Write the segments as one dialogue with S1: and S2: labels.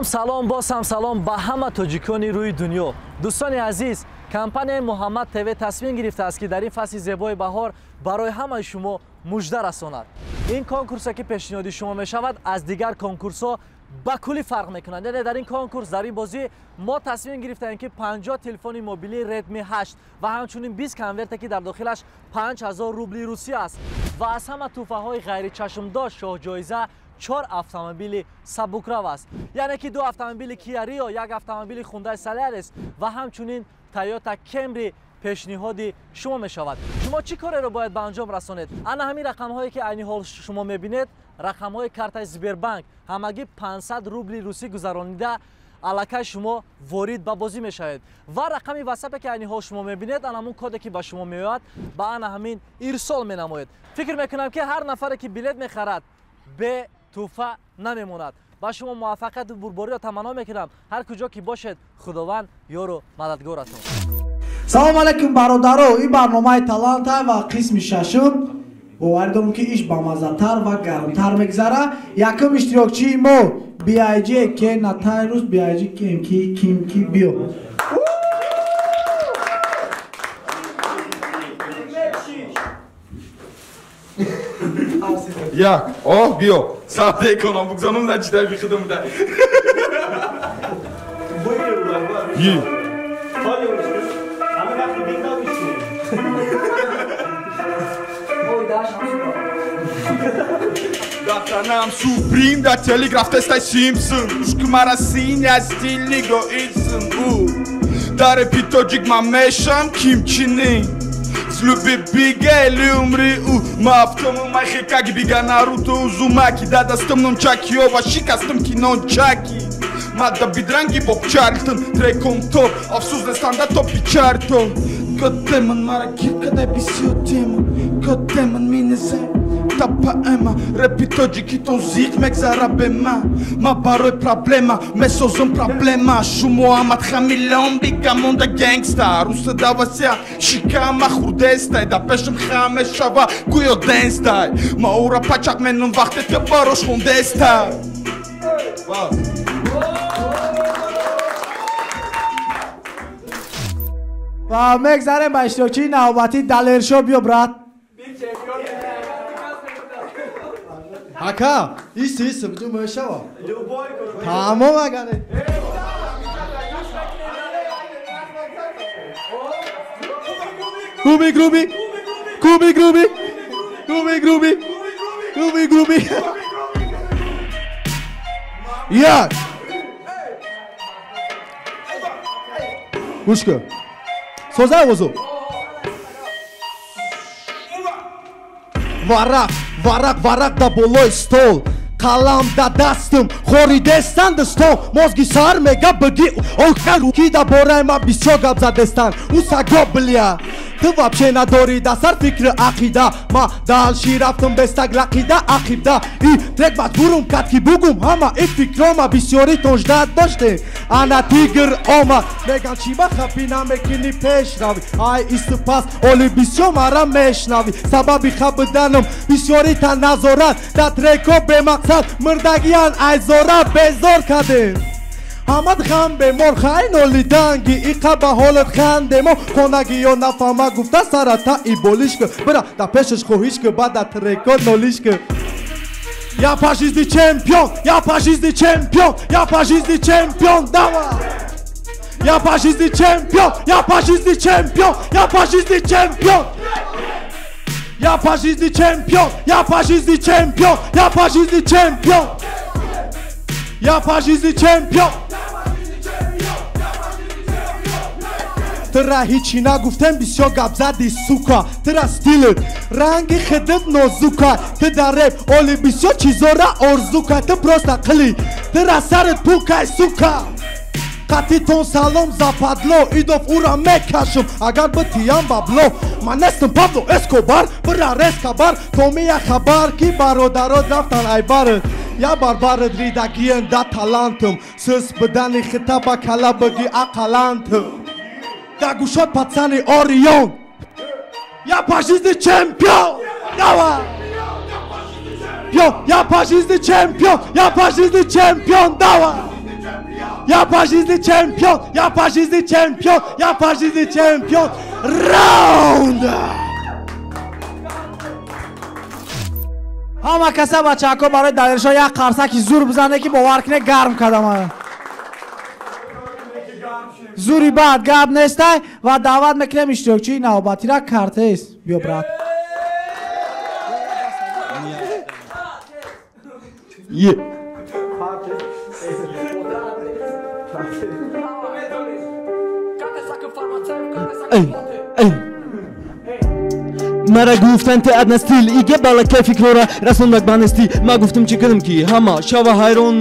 S1: салом боз ҳам салом ба ҳама тоҷикони рӯи дунё. дӯстони азиз, компанияи Муҳаммад ТВ тасмим гирифтааст ки дар ин фасли зебои баҳор барои ҳамаи шумо мужда расонад. ин конкурсе ки пешниҳоди шумо мешавад аз дигар конкурсҳо ба кулли фарқ мекунад. Яъне дар ин конкурс, дар ин бозӣ мо тасмим гирифтаем ки 50 телефони мобилии Redmi 8 ва ҳамчунин 20 конверте ки дар дохилаш 5000 рубли русӣ аст ва аз ҳама тӯҳфаҳои ғайричашмдош шоҳҷоиза 4 автомобили сабукрав аст. Яъне ки 2 автомобили Kia Rio, 1 автомобили Hyundai Solaris ва ҳамчунин Toyota Camry пешниҳоди шумо мешавад. шумо чӣ кореро бояд ба анҷом расонед? ана ҳамин рақамҳое ки айни ҳол шумо мебинед, рақамҳои картаи Сбербанк, ҳамагӣ 500 рубли русӣ гузаронида аллакай шумо ворид ба бозӣ мешавед. ва рақами ватсапе ки айни ҳол шумо мебинед, ана ҳамун коде ки ба шумо меояд, ба ана ҳамин ирсол менамоед. фикр мекунам ки ҳар нафаре ки билет мехарад бе тӯҳфа намемонад. ба шумо муваффақияту бурбориро таманно мекунам. ҳар куҷо ки бошед, худованд ёру мададгоратон.
S2: салом алайкум бародаро, ин барномаи талант ва қисми шашум. боварӣ дорам ки иш бамазатар ва гармтар мегзара. якум иштирокчии мо BIG ке натайрус BIG кимки биё.
S3: як биё саҳте конам бугзанам на читай бихидамда Дастанам Supreme да телеграф тестай Simpson Ушкумара синя стили го Ильсон Да RAP.TJ ма мешам кимчини Злюби бига или умри Ма автому майхи каги бига Наруто узумаки Да дастам нончаки ова шикастам ки нончаки Ма да бидранги Боб Чарлтон Треком топ Афсуз нестанда топи чарто Goddammit mara gifka da bisiyotema Goddammit minese Tappa ema RAP.TJ ki ton zik megzara bema Ma baroj problema Me sozom problema Shumo amat hamilon Biga monda gangsta Rusta da vasja Shika ma khurdestaj Da peshëm khame shava Kujo denstaj Ma ura pachak menën vaktet Të barosh khundestaj
S2: و مگذاریم با اشتراکی نوبتی دلرشو بیو برات حکا ایست بدون مشوا تمام اگره گروبی گروبی گروبی گروبی گروبی گروبی گروبی گروبی یک گوش کن سوزه وزو варақ да болои стол қалам да дастам хоридестан да стол мозги сар мега бги охаруки да бораи ма бисёр гап задестан усаго бля ты вообще надори да сар фикри ақида ма да алши рафтам бестак рақида ақибда и трек маҷбурум кад ки бугум ҳама и фикрома бисёри тонждат доштем ана тигр омад меган чӣ ба хапӣ намекунӣ пеш равӣ ай исту пас оли бисёр мара мешнавӣ сабаби хабиданам бисёрита назорат да треко бемақсад мирдагиян айзора безор кардем ҳамат ғам бемор хай нолиданги иқа ба ҳолат хандемо хонаги ё нафама гуфта сарата и болишка бира да пешаш хоҳишка бада треко нолишка Я по жизни чемпион, я по жизни чемпион, я по жизни чемпион, давай! Я по жизни чемпион, я по жизни чемпион, я по жизни чемпион! Я по жизни чемпион, я по жизни чемпион, я по жизни чемпион! Я по жизни чемпион! Тра ҳичи нагуфтем бисёр гап зади сука тра стилет ранги хидат нозука ты дар рэп оли бисёр чизора орзука ты просто қили тра сарат пукай сука Хатитон салом западло идов ура мекашум агар битиям бабло ман естам Пабло Эскобар бирар эскобар то мея хабар ки бародарот рафтан айбар я барбарат ридагиен да талантым сыз бидани хитаба калабаги ақалантым да гушот пацани Орион я пожизненный чемпион давай я пожизненный чемпион я пожизненный чемпион давай я пожизненный чемпион я пожизненный чемпион я пожизненный чемпион раунд
S4: ҳама каса бачаҳако барои даришо як қарсаки зур бизане ки бовар кине гарм кадам зури бад гап нестай ва даъват мекунем иштирокчии навбатира картес биё брат
S5: мара гуфтан теат настил иге балакай фикрора расондак банасти ма гуфтам чӣ кардам ки ҳама шава ҳайрон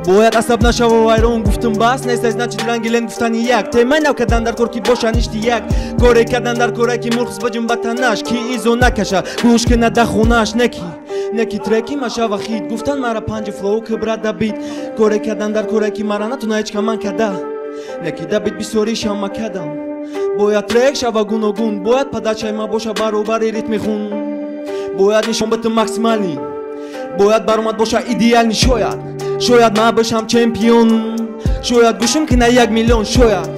S5: бояд асаб нашава вайрон гуфтам бас нест значит рангилен гуфтани як темаи нав кардан дар кор ки боша ништи як коре кардан дар коре ки мурхс баҷум ба танаш ки изо накаша гӯш кина да хонаш неки треки машава хит гуфтан мара панҷи флоу кибра дабид коре кардан дар коре ки мара натуна ҳеч каман када неки дабид бисёри шама кадам бояд трек шава гуногун бояд падачаи ма боша баробари ритми хун бояд нишон битам максимални бояд баромад боша идеални шояд ма бошам чемпион шояд гӯшам ки на 1 миллион шояд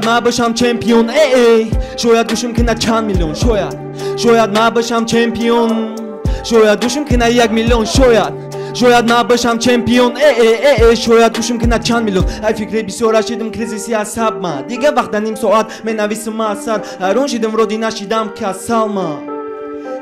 S5: ма бошам чемпион шояд гӯшам ки на чанд миллион шояд ма бошам чемпион шояд гӯшам ки на 1 миллион шояд ма бошам чемпион шояд гӯшам ки на чанд миллион ай фикри бисёра шидам кризиси асабма дига вақта ним соат менависам асар ҳайрон шидам роди нашидам касалма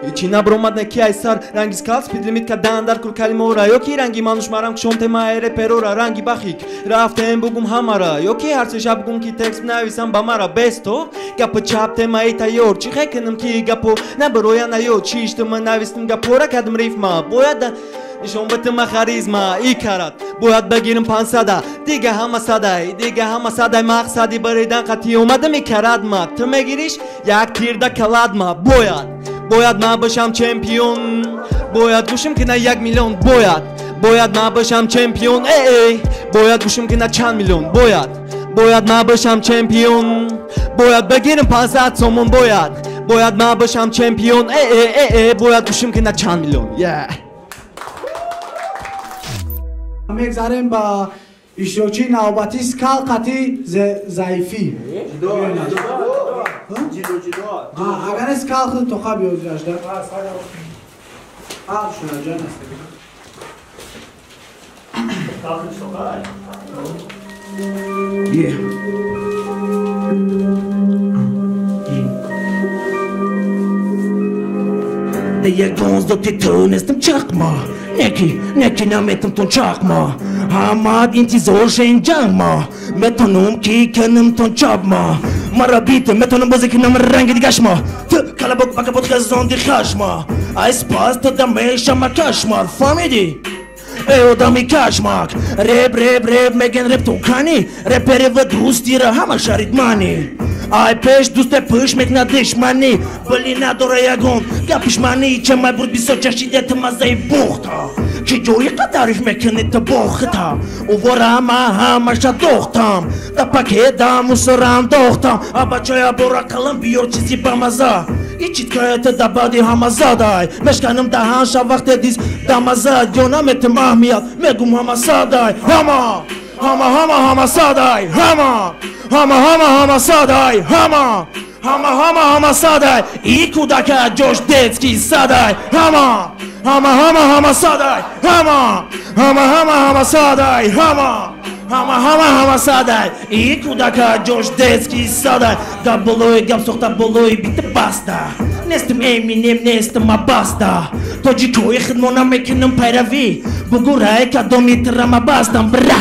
S5: ичи набромад неки айсар ранги скал спидлимит кардан дар кур калимора ёки ранги мануш марам кушом темаи реперора ранги бахик рафтем бугум ҳамара ёки ҳарсе шаб бугум ки текст нависам ба мара бесто гапо чап темаи тайёр чӣ хе кунам ки гапо набароя наёд чӣ иштима навистам гапора кардам рифма бояд нишон битима харизма и карат бояд багирам 500 дига ҳама садай мақсади баридан қатъи омадами карадма ту мегириш як тирда каладма бояд ма бошам чемпион бояд гӯшам ки на 1 миллион бояд ма бошам чемпион бояд гӯшам ки на чанд миллион бояд ма бошам чемпион бояд багирам 500 сомон бояд ма бошам чемпион бояд гӯшам ки на чанд миллион
S4: мегзарем ба иштирокчии навбатӣ скалқати заифӣ اگر از کال خود تو خواب یاد داشته شونه جان است یک دونزدو تونستم چقما نکی نمیتم تون چقما هماد انتظار شنجان ما میتونم کی کنم تون چاب ما مرا بیت میتونم بازی کنم رنگ دیگش ما تو کلابک بکا بود خزاندی خشما ایس پاس تو دمیشم کشمار فهمیدی؟ ای آدمی کشمک ریب میگن ریب تو کنی ریپری و دوستی را همه شرید منی ای پیش دوست پیش میکنه دشمنی بلی نداره یگون گپش منی چه مای بود بیسا چشیدت مزه بختا که جوری قدرش میکنی تو بختا او ورم همه شد دختم دا پاکه دم و سرم دختم بچه یا برا کلم بیار چیزی با مزه ایچید که دا بادی همه زادای مشکنم دهان شا وقت دیز دا مزه یا نمیتم اهمیت میگم همه زادای همه زادای همه زادای همه زادای ای کودک جوش دیتسکی زادای همه زادای همه زادای همه زادای ای کودک جوش دیتسکی زادای دا بلوی گم سخته بلوی بیت بسته نستم ایمینیم نستم بسته تو جی کوی خدمونه میکنم پیروی بگو رای که میترم بستم بره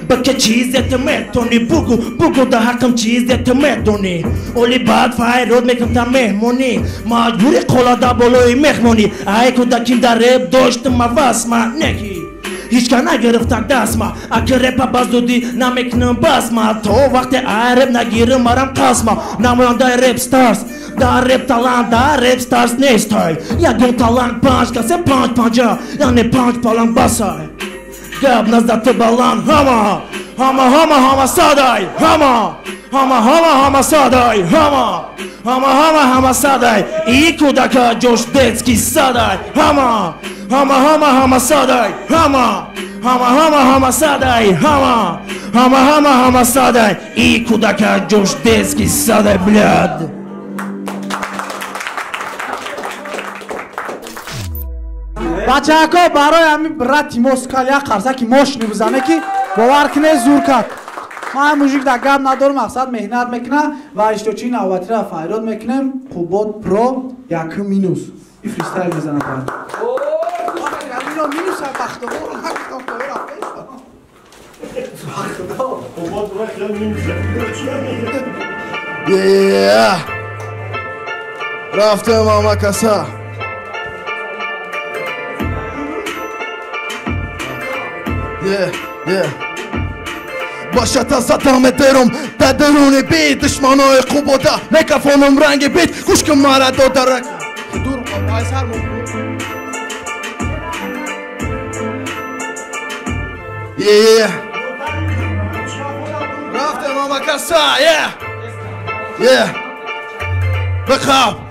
S4: بکه چیزت میتونی بگو ده حقم چیزت میدونی اولی بعد فایرود میکنم تا مهمونی مجبوری قولا دا بلوی مهمونی ای کودکیم در ریب داشتم واسما نکی هیچ که نگرفتن دست ما اگه رپ باز دودی نمیکنم بس ما تو وقتی رپ نگیرم مرم قسم ما نماینده رپ ستارز در رپ تالانت در رپ ستارز نیستای یکون تالانت پنج کسی پنج پنجا یعنی پنج پالان بسای گب نزد بالان همه سادای همه سادای همه سادای ای کودکا جوش دتسکی سادای همه سادای همه سادای همه سادای ای کودکا جوش دتسکی سادای بلاد
S2: بچه ها برای همین برای موسیقالیا قرصکی ماشینی بزنه که باور کنه زور کرد ما موزیک در گپ ندارم مقصد مهنت میکنه و اشتوچی نوبتی را فایراد میکنیم خوبات پرو یک مینوس این فریستایل میزنه باید مینوس هم بخته
S3: رفتم ماما کسا باشه تا زدم درم در درون بید دشمنای خوب و دا میکفونم رنگ بید گوش که مرا دو درک دور باید سر رفتم ماما کسا بخواب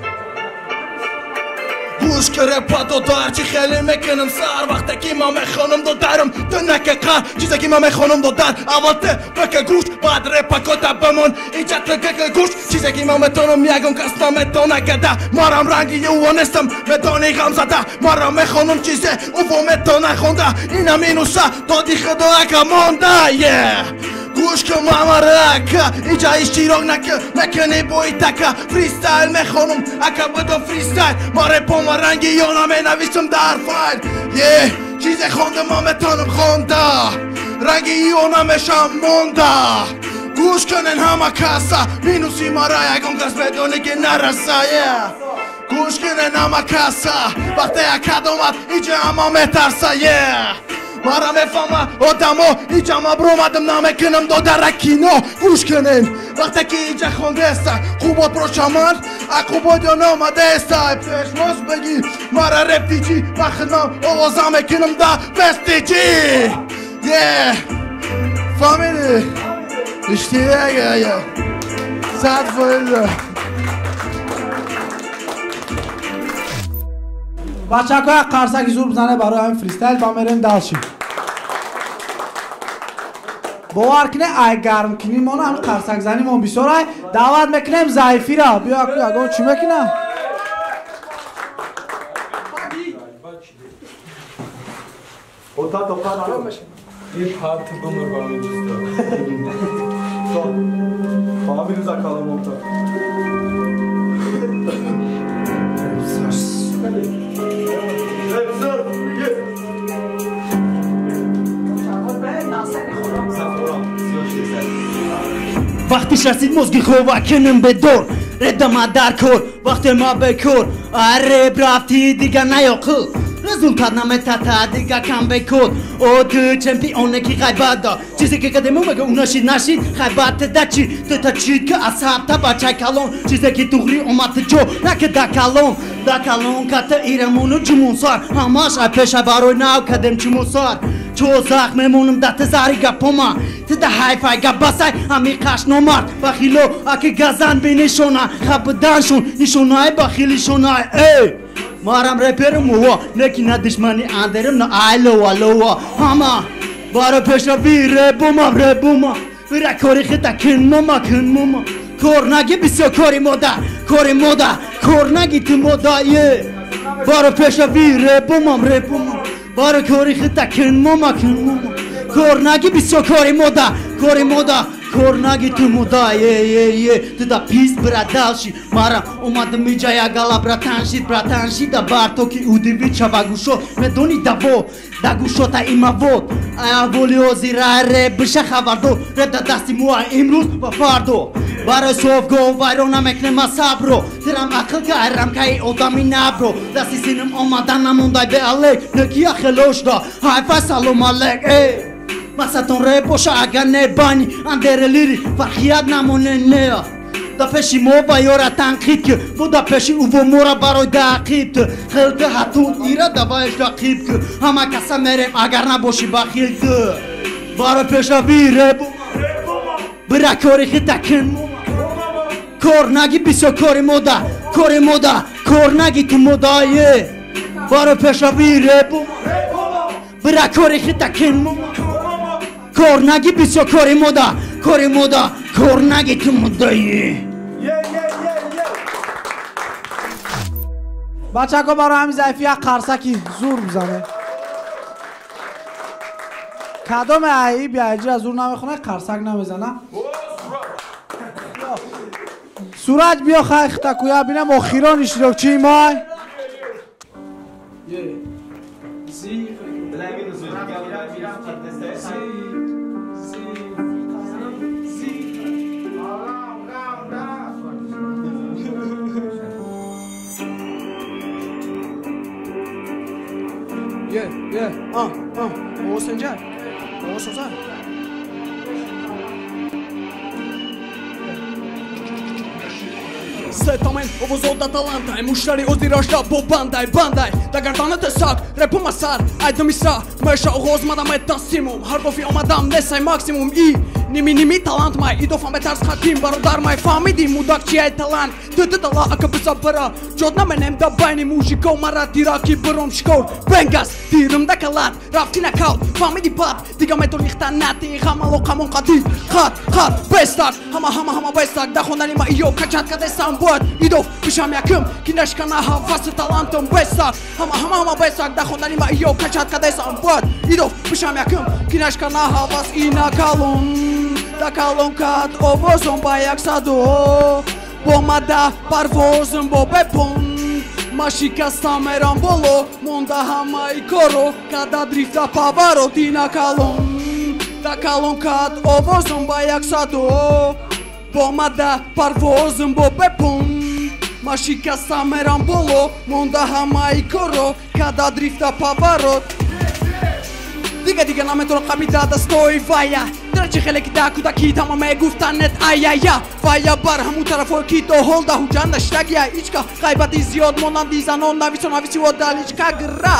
S3: گوش که رپا دو دار چی خیلی میکنم سر وقتی که ما میخونم دو درم تو نکه قر چیزی که ما میخونم دو در اول ته بکه گوش بعد رپا کتا بمون اینجا تکه گوش چیزی که ما میتونم یکم کس نمیتونه گده مارم رنگی او نیستم میتونی غم زده مارم میخونم چیزی او میتونه خونده اینم اینوسه دادی خدا اکا مونده گوش که مامرک اینجا اشتراک نکه مکنی بوی تکه فریستایل میخونم اکا بدم فریستایل ما رپا ما رنگی یا نمینویسم در فایل چیزی خونده ما میتونم خونده رنگی یا نمیشم مونده گوش کنن همه کسا مینوسی ما را یکم کس بدونه که نرسه گوش کنن همه کسا وقتی اکد اومد اینجا همه میترسه مارا میفهمه آدمو اینجا ما برومدم نمیکنم دو درکینو گوش کنین وقتی که اینجا خونده است خوبات برو شمان خوبات یا نامده است پیشماز بگی مارا رپ.TJ وقت نام آوازه میکنم دا بست.TJ فهمیدی اشتیه صد فایده
S2: بچه ها قرصکی زور بزنه برای همین فریستایل با میریم دلشیم باور کنه ای گرم کنیم ما هم قرصک زنیم اون بیسارای دعوت میکنیم ضعیفی را بیا اگه چی میکنه
S3: Bir parti bunlar var usta. Abiniz akalım orta.
S4: وقتی رسید مزگی خوبا کنم به دور ردم در کور وقتی ما به کور رپ رفتی دیگه نیاقل رزولتات نمیتاتا دیگه کم بکن او تو چمپیونه کی غیبت دا چیزی که قدمو بگه اونا نشید غیبت دا چی تو تا چید که اصحاب تا بچه کلون چیزی که دوغری اومد جو نکه دا کلون کتا ایرمونو جمون سار هماش پیش باروی ناو کدم چمون سار چو زخممونم دت زاری گپوما تو ده حیفای گباسای همی قش نمارد بخیلو اکی گزن بینشونا خبدانشون ایشونای بخیلیشونای ای مارم رپرم هوا نکی نه دشمنی اندرم نه آلو هما بارا پیشا بی ربوما ویرا کاری خیتا کن ماما کور نگی بسیار کاری مودا کور نگی تو مودا یه بارا پیشا بی ربوما بارا کاری خیتا کن ماما کور نگی بسیار کاری مودا کور نگی تو مودا یه تو دا پیس برادالشی مارا اومدم میجا یا گالا براتانشی دا بار تو که اودیوی چواگوشو مدونی دا گوشو تا ایما وود ایا بولیو زیرا رب بشه خبردو رب دا دستی موها امروز با فاردو
S2: برای صوفگو وایرون مکنم صبرو ترم عقل کارم که آدمی نبرو دستی سینم آمدن نموندای به علیک نگی خلوش دا های سلام علیک مقصدتون ره باشه اگر نبانی اندر لیری فرخیت نمونه نه دا پیشی مو با یورا تنقید که بو دا پیشی او و مورا برای دقیب که خلقه حتون ایره دا بایش دقیب که همه کسا میریم اگر نباشی بخیل که برای پیشا بیره برا کاری خی تکن کار نگی بیسو کاری مودا کار نگی تو مودایه برای پیشا بیره برا کاری خی تکن کار نگی بیسو کاری مودا کار نگی تو مودایه
S6: بچه ها برای همین ضعیفی یک قرصکی زور بزنه کدام ای بیایجی از زور نمیخونه قرصک نمیزنه سورج بیا خیخ تکویا بینم اخیران اشتراک چی مای Oğuzhancan.
S7: Սետամեն ով ոզոդա տալանտ այ մուշտարի օզիրաշտա բոբանդայ բանդայ դագարտանը տեսակ ռեպում ասար այդ դմիսա մշա օղոզմադամ այդ տասիմում հարբոֆի օմադամ նեսայ մաքսիմում ի նիմի տալանտ մայ իդոֆ ամետարս խատիմ բարոդար մայ ֆամիդի մուդակ չի այդ տալանտ դդդալա ակապսա բրա ջոդնա մենեմ դա բայնի մուժիկո մարա դիրակի բրոմ շկոր բենգաս դիրում դա կլատ ռաֆտինա կաուտ ֆամիդի բատ դիգա մետոր լիխտանատի խամալո խամոն կատի խատ բեստակ համա բեստակ դա խոնդանի մա իո կաչատ կատեսան Idov pişamyakım Kineşkana havası talantım besak Hama besak da khondani ma yo kachat kadesan bot Idov pişamyakım Kineşkana havas ina kalon Da kalon kat ovozon bayak sado Bomada parvozun bo bepon Mašika stameran bolo Monda hama i koro Kada drifta pavaro Dina kalon Da kalon kat ovozon bayak sado Bomada parvozun bo bepon Mašika stameran bolo Monda hama i koro Kada drifta pavarot Diga nametoro qamidada stoy vaya Draci xeleki da kudaki tamame guftanet ayaya Vaya bar hamu tarafo kito holda hujanda shtagya İçka qaybati ziyod monandi zanon navisi odaliçka gra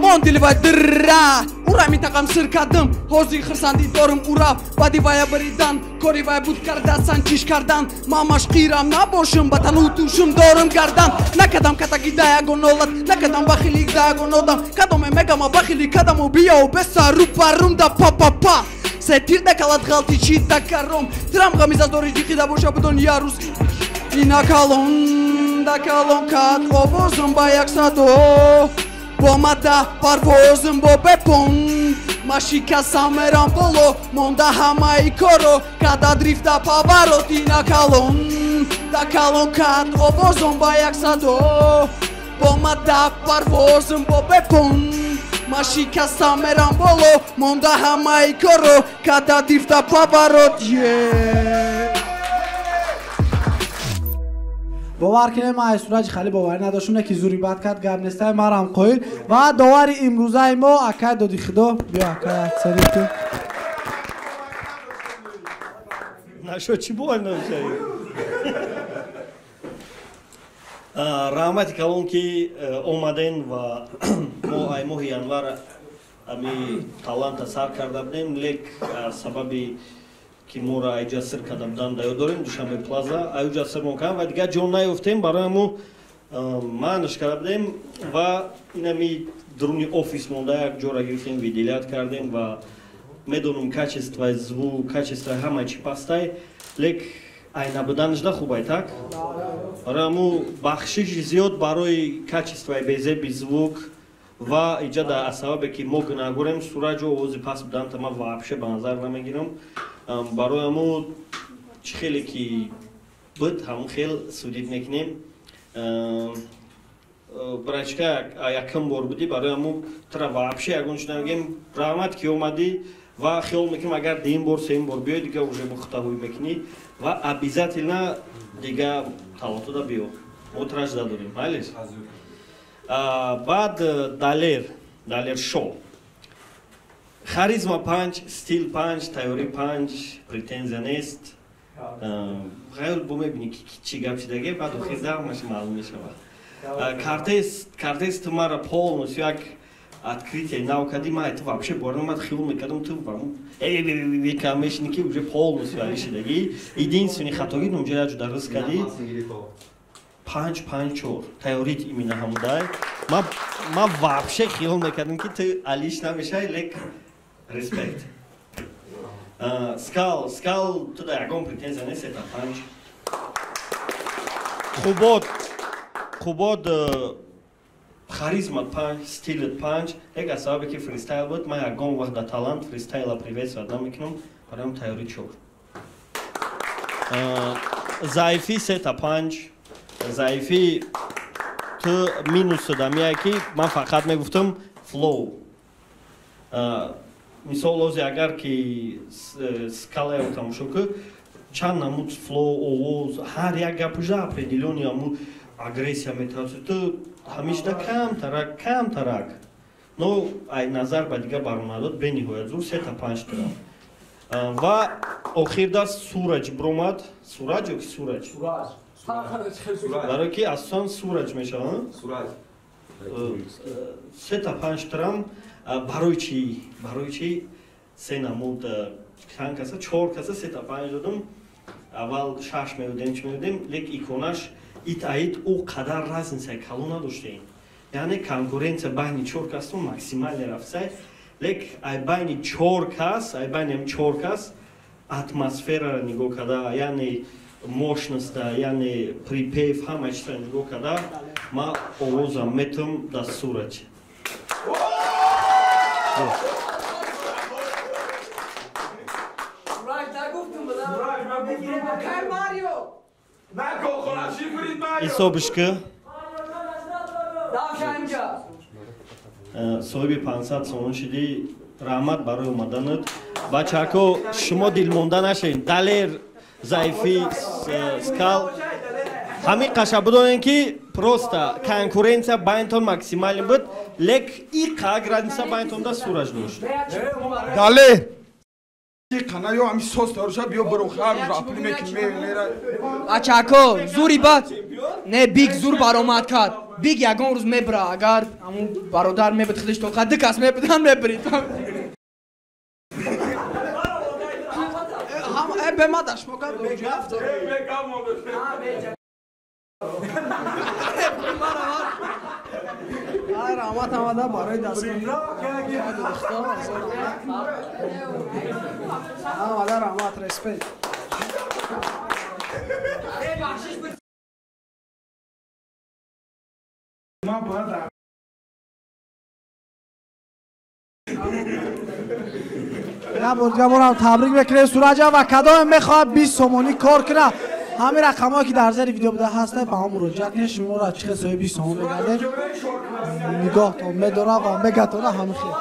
S7: Mondili vay dırra Urami takam sırkadım Hozi xırsandi dorum urav Badi vaya baridan Kori vaya budkardasan çişkardan Mamaş qiram naboşum Batan utuşum dorum gardan Nakadam kataki dayagon olat Nakadam baxilik dayagon odam Kadome megama baxili Kadamo biyo besa ruparumda pa Setirde kalat galti çita karom Tram gamiza dori jiki da boşa budon yarus Ina kalon Da kalon kat Ovozum bayak sado Bomada parvozun bo bepon Mašika sameran bolo Monda hama i koro Kada drifta pavarot Ina kalon Da kalon kat ovozon bayak sado Bomada parvozun bo bepon Mašika sameran bolo Monda hama i koro Kada drifta pavarot
S6: باور کنه ما از سورج خیلی باور نداشتونه که زوری بد کرد گرنسته مرام قویل و داور امروزه ما اکای دادی خدا بیا اکای اکسری تو
S8: نشو چی باید نمیشه رحمتی کلون که اومدن و ما ای ماه январ امی талант سر کرده بودیم لیک سببی که ما را اینجا سر کردم دایو داریم دوشنبه پلازا اینجا سر میکنم و دیگه جون نیفتیم برای ما مانش کردیم و اینمی درونی آفیس مونده یک جورا گرفتیم ویدیلیات کردیم و میدونم کچستوی звук کچستوی همه چی پستای لیک اینا بدنش ده خوبه تک برای ما بخشش زیاد برای کچستوی بیزه звук و اینجا در سبب که ما گناهگوریم سورج و اوزی پس بدن تا ما واپشه به نظر نمیگیرم برای ما خیلی که بود هم خیلی سودید میکنیم برای چکه یکم بار بودی برای ما ترا واپشه اگونش نمیگیم رحمت که اومدی ва хиёл мекунем агар дим бор сеюм бор биёй дига уже мухтавоӣ мекунӣ ва обязательно дига талантуда биё мо тражда дорем майлес баъд далер шо харизма 5 стил 5 тайёрӣ 5 претензия нест ғайр бо мебинӣ ки чӣ гап шидаге баъд охир дармаш маълум мешавад картез ту мара полностью як открытие нав кади ма ту вообще борнамад хиёл мекардам ту века мешини ки уже полностью али шидаги единственный хатои номҷоя ҷуда рис кади 5-4 тайёрит имина ҳамудай ма вообще хиёл мекардам ки ту алиш намешай лек респект скал туда ягон претензия нест это 5 хубод харизма 5 стилит 5 лек аз сабабе ки фристайл буд ма ягон вақт да талант фристайла приветствовать намекунам барам тайёри 4 заифӣ сета 5 заифӣ ту минус шуда меяй ки ман фақат мегуфтам флоу мисол ози агар ки скалаеро тамошо ку чанд намуд флоу овоз ҳар як гапужа определённый амуд агрессия метавосӣ ту ҳамеша камтарак но ай назар ба дига баромадод бениҳоят зур сета 5 дорам ва охирда сураҷ биромад сураҷ ё ки сураҷ барое ки асосан сураҷ мешавад сета 5 дорам барои чӣ се намуд чанд каса 4 каса сета 5 додам аввал 6 мевудем чӣ мевудем лек иконаш итаид ӯ қадар разницаи калон надоштаем яъне конкуренсия байни 4 касу максимале рафтсай лек ай байни 4 кас ай байни ҳам 4 кас атмосфераро нигоҳ карда яъне мощността яъне припев ҳама чизро нигоҳ карда ма овозам метавам да сураҷ ҳисобишка соҳиби 500 сомон шидӣ раҳмат барои омаданат бачаҳако шумо дилмонда нашавед далер заифӣ скал ҳамин қаша бидонем ки просто конкуренсия байнтон максималӣ буд лек иқа градиса байнтонда сураҷ дошт
S3: далер қана ё ами сос дорша биё барохар рапли мекунӣ
S7: бачаҳако зури бад не биг зур баромад кард биг ягон рӯз мебира агар ҳамун бародар мебид худаш то ди кас мебидан мебирид раҳмат омада барои омада раҳмат респект
S6: набурдгамонам табрик мекунем сураҷа ва кадоме мехоҳад 20 сомонӣ кор кунад ҳамин рақамҳое ки дар зери видео буда ҳастад ба ҳам муроҷиат кунед шуморо чӣ хел 20 сомон мегардем нигоҳтон медорад ва мегатонад ҳамин хел